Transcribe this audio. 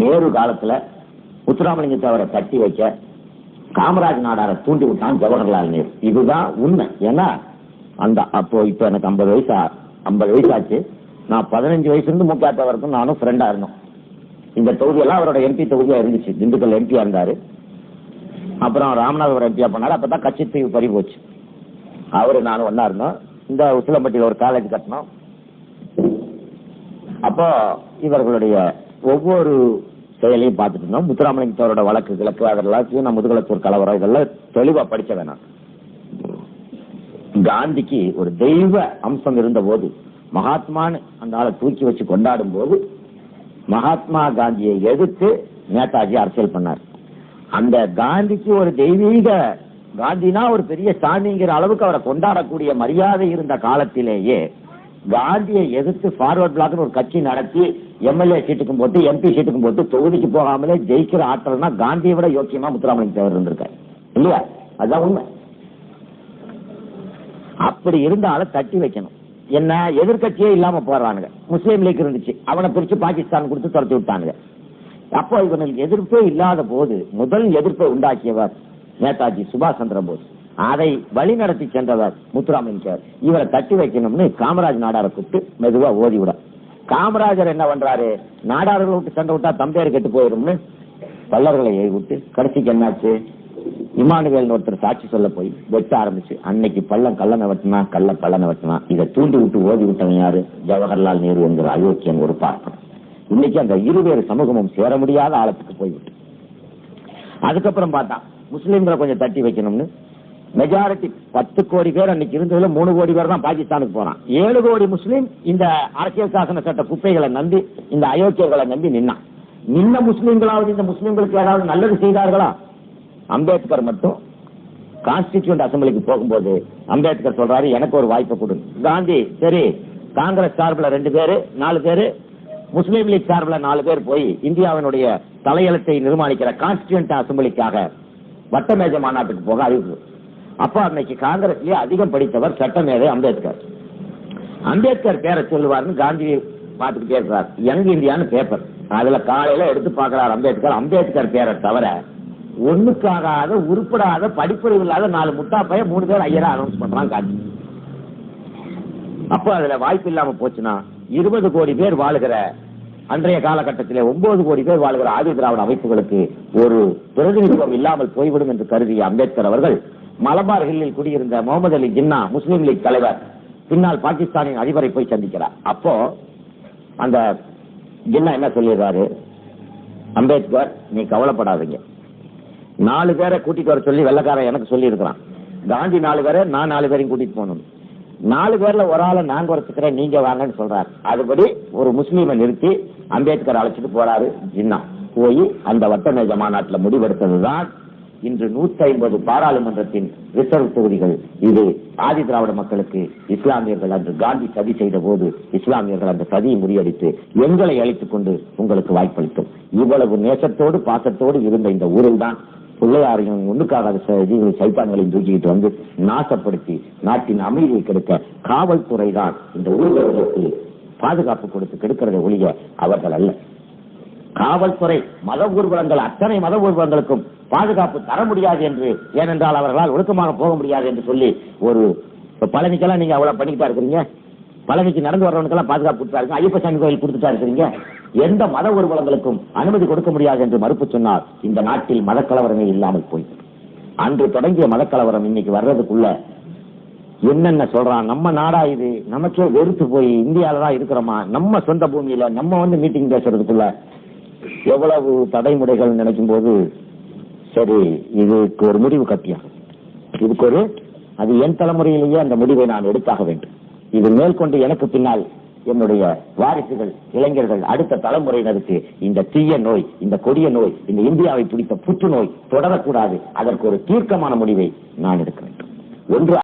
நேரு காலத்துல முத்துராமலிங்கத்தை அவரை தட்டி வைக்க காமராஜ் நாடாரை தூண்டி விட்டான் ஜவஹர்லால் நேரு. இதுதான் உண்மை. ஏன்னா அந்த அப்போ இப்ப எனக்கு 50 வயசு ஆச்சு. நான் 15 வயசுல இருந்து முக்கியத்த வரைக்கும் நானும் ஃப்ரெண்டா இருந்தோம். இந்த தொகுதியெல்லாம் அவரோட எம்பி தொகுதியா இருந்துச்சு. திண்டுக்கல் எம்பியா இருந்தாரு. அப்புறம் ராமநாதபுரம் எம்பியா பண்ணாரு. அப்பதான் கட்சித்தீவு பறி போச்சு. அவரு நானும் ஒன்னா இருந்தோம். இந்த உசிலம்பட்டியில ஒரு காலேஜ் கட்டணும். அப்போ இவர்களுடைய ஒவ்வொரு செயலையும் பார்த்துட்டு இருந்தோம். முத்துராமலிங்கத்தோரோட வழக்கு கிழக்கு அதெல்லாம் முதுகலத்தூர் கலவரம் இதெல்லாம் தெளிவா படிச்ச வேணாம். காந்திக்கு ஒரு தெய்வ அம்சம் இருந்த போது மகாத்மான்னு அந்த ஆளை தூக்கி வச்சு கொண்டாடும் போது மகாத்மா காந்தியை எதிர்த்து நேதாஜி அரசியல் பண்ணார். அந்த காந்திக்கு ஒரு தெய்வீக காந்தினா ஒரு பெரிய சாமிங்கிற அளவுக்கு அவரை கொண்டாடக்கூடிய மரியாதை இருந்த காலத்திலேயே காந்தியை எதிர்த்து ஃபார்வர்ட் பிளாக் ஒரு கட்சி நடத்தி எம்எல்ஏ சீட்டுக்கும் போட்டு எம்பி சீட்டுக்கும் போட்டு தொகுதிக்கு போகாமலே ஜெயிக்கிற ஆற்றல்னா காந்தியை விட யோக்கியமா முத்துராமலிங்க தேவர் இருந்திருக்காரு இல்லையா? அதுதான் உண்மை. அப்படி இருந்தாலும் தட்டி வைக்கணும். என்ன எதிர்கட்சியே இல்லாம போறானுங்க. முஸ்லீம் லீக் இருந்துச்சு, அவனை பிரிச்சு பாகிஸ்தான் கொடுத்து துரத்தி விட்டானுங்க. அப்போ இவனுக்கு எதிர்ப்பே இல்லாத போது முதல் எதிர்ப்பை உண்டாக்கியவர் நேதாஜி சுபாஷ் சந்திர போஸ். அதை வழி நடத்தி சென்றவர் முத்துராமலிங்க. இவரை தட்டி வைக்கணும்னு காமராஜ் நாடாரை கூப்பிட்டு மெதுவா ஓதி விட. காமராஜர் என்ன பண்றாரு, நாடார்கள் விட்டு சண்டை விட்டா தம்பேர் கெட்டு போயிரும்னு பல்லர்களை ஏறி விட்டு கடைசிக்கு என்னாச்சு, இமானுவேல் ஒருத்தர் சாட்சி சொல்ல போய் வெட்ட ஆரம்பிச்சு. அன்னைக்கு பள்ளம் கல்லனை வெட்டினா கல்ல பள்ளனை வெட்டினா. இதை தூண்டி விட்டு ஓதி விட்டவன் யாரு? ஜவஹர்லால் நேரு என்கிற அயோக்கியன் ஒரு பார்ப்போம். இன்னைக்கு அந்த இருவேறு சமூகமும் சேர முடியாத ஆழத்துக்கு போய்விட்டு அதுக்கப்புறம் பார்த்தா முஸ்லீம்களை கொஞ்சம் தட்டி வைக்கணும்னு மெஜாரிட்டி 10 கோடி பேர் அன்னைக்கு இருந்ததுல 3 கோடி பேர் தான் பாகிஸ்தானுக்கு போறான். 7 கோடி முஸ்லீம் இந்த அரசியல் சாசன சட்ட குப்பைகளை நம்பி இந்த அயோக்கியர்களை நம்பி நின்ன முஸ்லீம்களாவது இந்த முஸ்லீம்களுக்கு ஏதாவது நல்லது செய்தார்களா? அம்பேத்கர் மட்டும் கான்ஸ்டிடியூண்ட் அசம்பிளிக்கு போகும்போது அம்பேத்கர் சொல்றாரு, எனக்கு ஒரு வாய்ப்பை கொடு. காந்தி சரி, காங்கிரஸ் சார்பில் 2 பேரு 4 பேரு, முஸ்லீம் லீக் சார்பில் 4 பேர் போய் இந்தியாவினுடைய தலையெழுத்தை நிர்மாணிக்கிற கான்ஸ்டிடியூண்ட் அசம்பிளிக்காக வட்டமேஜ மாநாட்டுக்கு போக அறிவிப்பு. அப்ப அன்னைக்கு காங்கிரஸ்லயே அதிகம் படித்தவர் சட்டமேதை அம்பேத்கர். அம்பேத்கர் பேரை சொல்லுவார்னு காந்தி பார்த்துக்கிட்டே இருக்கிறார். யங் இந்தியான்னு பேப்பர், அதுல காலையில எடுத்து பார்க்கிறார் அம்பேத்கர். அம்பேத்கர் பேரை தவிர ஒண்ணுக்காகாத உருப்படாத படிப்பறிவு இல்லாத 4 முட்டா பைய 3 பேர் ஐயரா அனௌன்ஸ் பண்றான் காந்தி. அப்ப அதுல வாய்ப்பு இல்லாம போச்சுன்னா 20 கோடி பேர் வாழுகிற அன்றைய காலகட்டத்திலே 9 கோடி பேர் வாழ்கிற ஆதி திராவிட அமைப்புகளுக்கு ஒரு பிரதிநிதித்துவம் இல்லாமல் போய்விடும் என்று கருதிய அம்பேத்கர் அவர்கள் மலபார் ஹில்லில் குடியிருந்த முகமது அலி ஜின்னா முஸ்லீம் லீக் தலைவர் பின்னால் பாகிஸ்தானின் அதிபரை போய் சந்திக்கிறார். அப்போ அந்த ஜின்னா என்ன சொல்லிடுறாரு, அம்பேத்கர் நீ கவலைப்படாதீங்க, 4 பேரை கூட்டிட்டு வர சொல்லி வெள்ளக்காரன் எனக்கு சொல்லி இருக்கிறான். காந்தி 4 பேரை, நான் 4 பேரையும் கூட்டிட்டு போகணும். 4 பேர்ல ஒரு ஆளை நான் குறைச்சுக்கிறேன், நீங்க வாங்கன்னு சொல்றாரு. அதுபடி ஒரு முஸ்லீமை நிறுத்தி அம்பேத்கர் அழைச்சிட்டு போறாரு ஜின்னா. போய் அந்த வட்டமேஜ மாநாட்டில் முடிவெடுத்ததுதான் இன்று 150 பாராளுமன்றத்தின் ரிசர்வ் தொகுதிகள். இது ஆதி திராவிட மக்களுக்கு இஸ்லாமியர்கள் அன்று காந்தி சதி செய்த போது இஸ்லாமியர்கள் அந்த சதியை முறியடித்து எங்களை அழைத்துக் கொண்டு உங்களுக்கு வாய்ப்பளித்தோம். இவ்வளவு நேசத்தோடு பாசத்தோடு இருந்த இந்த ஊரில் தான் பிள்ளையாரையும் ஒன்றுக்காக சைத்தான்களையும் தூக்கிட்டு வந்து நாசப்படுத்தி நாட்டின் அமைதியை கெடுக்க காவல்துறை தான் இந்த ஊர்களுக்கு பாதுகாப்பு கொடுத்து கெடுக்கிறதை ஒழிய அவர்கள் அல்ல. காவல்துறை மத ஊர்வலங்கள் அத்தனை மத ஊர்வலங்களுக்கும் பாதுகாப்பு தர முடியாது என்று, ஏனென்றால் அவர்களால் ஒழுக்கமாக போக முடியாது என்று சொல்லி ஒரு பழனிக்கெல்லாம் நீங்க அவ்வளவு பண்ணிக்கிட்டா இருக்கிறீங்க. பழனிக்கு நடந்து வர்றவனுக்கெல்லாம் பாதுகாப்பு கொடுத்தாருங்க. ஐயப்ப சாமி கோயில் கொடுத்துட்டா இருக்கிறீங்க. எந்த மத ஊர்வலங்களுக்கும் அனுமதி கொடுக்க முடியாது என்று மறுப்பு சொன்னால் இந்த நாட்டில் மதக்கலவரமே இல்லாமல் போய் அன்று தொடங்கிய மதக்கலவரம் இன்னைக்கு வர்றதுக்குள்ள என்னென்ன சொல்றான். நம்ம நாடா இது, நமக்கே வெறுத்து போய் இந்தியாவில தான் இருக்கிறோமா, நம்ம சொந்த பூமியில நம்ம வந்து மீட்டிங் பேசுறதுக்குள்ள எவ்வளவு தடைமுறைகள் நினைக்கும் போது சரி, இதுக்கு ஒரு முடிவு கட்டியாகும். இதுக்கு ஒரு அது என் தலைமுறையிலேயே அந்த முடிவை நான் எடுத்தாக வேண்டும். இது மேற்கொண்டு எனக்கு பின்னால் என்னுடைய வாரிசுகள் இளைஞர்கள் அடுத்த தலைமுறையினருக்கு இந்த தீய நோய், இந்த கொடிய நோய், இந்த இந்தியாவை பிடித்த புற்றுநோய் தொடரக்கூடாது. அதற்கு ஒரு தீர்க்கமான முடிவை நான் எடுக்க வேண்டும். ஒன்று